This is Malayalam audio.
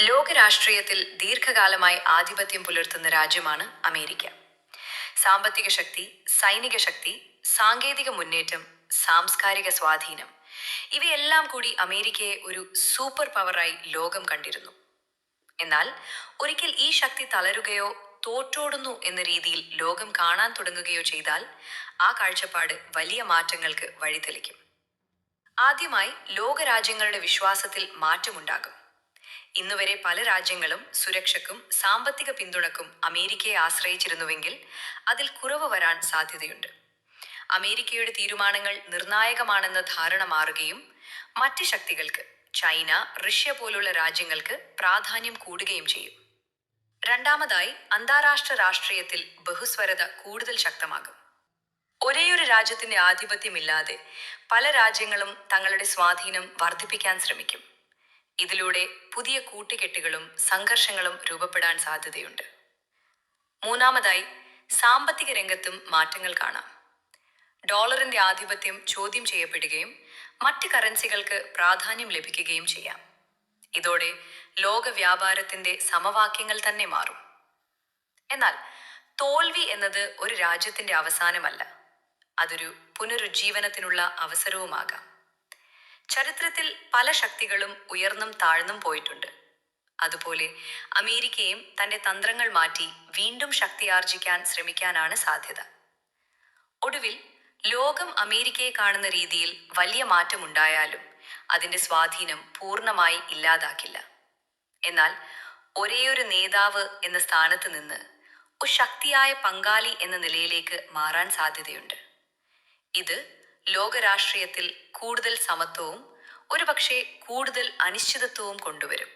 ലോകരാഷ്ട്രീയത്തിൽ ദീർഘകാലമായി ആധിപത്യം പുലർത്തുന്ന രാജ്യമാണ് അമേരിക്ക. സാമ്പത്തിക ശക്തി, സൈനിക ശക്തി, സാങ്കേതിക മുന്നേറ്റം, സാംസ്കാരിക സ്വാധീനം ഇവയെല്ലാം കൂടി അമേരിക്കയെ ഒരു സൂപ്പർ പവറായി ലോകം കണ്ടിരുന്നു. എന്നാൽ ഒരിക്കൽ ഈ ശക്തി തളരുകയോ തോറ്റോടുന്നു എന്ന രീതിയിൽ ലോകം കാണാൻ തുടങ്ങുകയോ ചെയ്താൽ ആ കാഴ്ചപ്പാട് വലിയ മാറ്റങ്ങൾക്ക് വഴിതെളിക്കും. ആദ്യമായി ലോകരാജ്യങ്ങളുടെ വിശ്വാസത്തിൽ മാറ്റമുണ്ടാകും. ഇന്നുവരെ പല രാജ്യങ്ങളും സുരക്ഷയ്ക്കും സാമ്പത്തിക പിന്തുണക്കും അമേരിക്കയെ ആശ്രയിച്ചിരുന്നുവെങ്കിൽ അതിൽ കുറവ് വരാൻ സാധ്യതയുണ്ട്. അമേരിക്കയുടെ തീരുമാനങ്ങൾ നിർണായകമാണെന്ന ധാരണ മാറുകയും മറ്റ് ശക്തികൾക്ക്, ചൈന, റഷ്യ പോലുള്ള രാജ്യങ്ങൾക്ക് പ്രാധാന്യം കൂടുകയും ചെയ്യും. രണ്ടാമതായി, അന്താരാഷ്ട്ര രാഷ്ട്രീയത്തിൽ ബഹുസ്വരത കൂടുതൽ ശക്തമാകും. ഒരേയൊരു രാജ്യത്തിന്റെ ആധിപത്യമില്ലാതെ പല രാജ്യങ്ങളും തങ്ങളുടെ സ്വാധീനം വർദ്ധിപ്പിക്കാൻ ശ്രമിക്കും. ഇതിലൂടെ പുതിയ കൂട്ടുകെട്ടുകളും സംഘർഷങ്ങളും രൂപപ്പെടാൻ സാധ്യതയുണ്ട്. മൂന്നാമതായി, സാമ്പത്തിക രംഗത്തും മാറ്റങ്ങൾ കാണാം. ഡോളറിന്റെ ആധിപത്യം ചോദ്യം ചെയ്യപ്പെടുകയും മറ്റ് കറൻസികൾക്ക് പ്രാധാന്യം ലഭിക്കുകയും ചെയ്യാം. ഇതോടെ ലോക വ്യാപാരത്തിന്റെ സമവാക്യങ്ങൾ തന്നെ മാറും. എന്നാൽ തോൽവി എന്നത് ഒരു രാജ്യത്തിന്റെ അവസാനമല്ല, അതൊരു പുനരുജ്ജീവനത്തിനുള്ള അവസരവുമാകാം. ചരിത്രത്തിൽ പല ശക്തികളും ഉയർന്നും താഴ്ന്നും പോയിട്ടുണ്ട്. അതുപോലെ അമേരിക്കയും തന്റെ തന്ത്രങ്ങൾ മാറ്റി വീണ്ടും ശക്തിയാർജിക്കാൻ ശ്രമിക്കാനാണ് സാധ്യത. ഒടുവിൽ ലോകം അമേരിക്കയെ കാണുന്ന രീതിയിൽ വലിയ മാറ്റമുണ്ടായാലും അതിന്റെ സ്വാധീനം പൂർണ്ണമായി ഇല്ലാതാക്കില്ല. എന്നാൽ ഒരേയൊരു നേതാവ് എന്ന സ്ഥാനത്ത് നിന്ന് ഒരു ശക്തിയായ പങ്കാളി എന്ന നിലയിലേക്ക് മാറാൻ സാധ്യതയുണ്ട്. ഇത് ലോകരാഷ്ട്രീയത്തിൽ കൂടുതൽ സമത്വവും ഒരുപക്ഷെ കൂടുതൽ അനിശ്ചിതത്വവും കൊണ്ടുവരും.